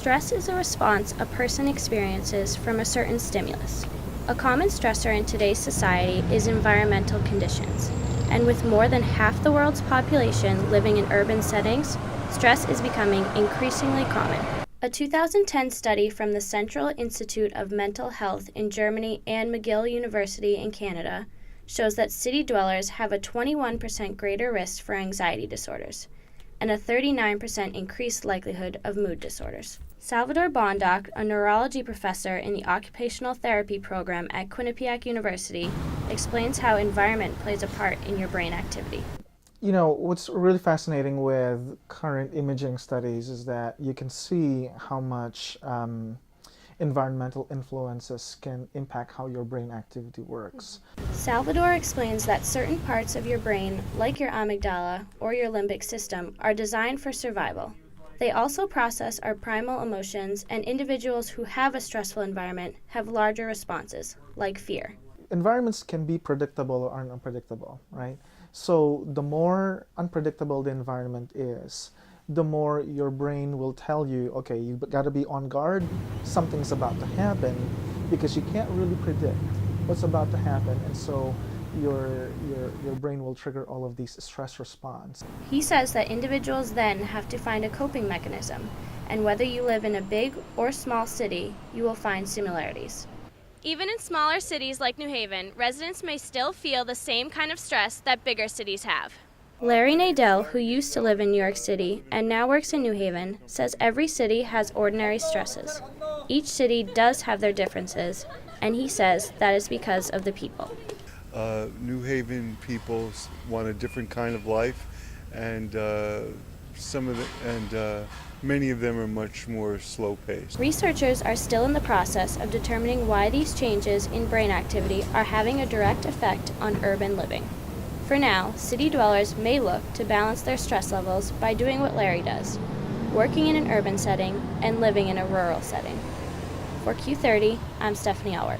Stress is a response a person experiences from a certain stimulus. A common stressor in today's society is environmental conditions, and with more than half the world's population living in urban settings, stress is becoming increasingly common. A 2010 study from the Central Institute of Mental Health in Germany and McGill University in Canada shows that city dwellers have a 21% greater risk for anxiety disorders and a 39% increased likelihood of mood disorders. Salvador Bondoc, a neurology professor in the occupational therapy program at Quinnipiac University, explains how environment plays a part in your brain activity. You know, what's really fascinating with current imaging studies is that you can see how much environmental influences can impact how your brain activity works. Salvador explains that certain parts of your brain, like your amygdala or your limbic system, are designed for survival. They also process our primal emotions, and individuals who have a stressful environment have larger responses, like fear. Environments can be predictable or unpredictable, right? So the more unpredictable the environment is, the more your brain will tell you, okay, you got to be on guard, something's about to happen, because you can't really predict what's about to happen, and so your brain will trigger all of these stress response. He says that individuals then have to find a coping mechanism, and whether you live in a big or small city, you will find similarities. Even in smaller cities like New Haven, residents may still feel the same kind of stress that bigger cities have. Larry Nadell, who used to live in New York City and now works in New Haven, says every city has ordinary stresses. Each city does have their differences, and he says that is because of the people. New Haven people want a different kind of life, and many of them are much more slow-paced. Researchers are still in the process of determining why these changes in brain activity are having a direct effect on urban living. For now, city dwellers may look to balance their stress levels by doing what Larry does, working in an urban setting and living in a rural setting. For Q30, I'm Stephanie Alwart.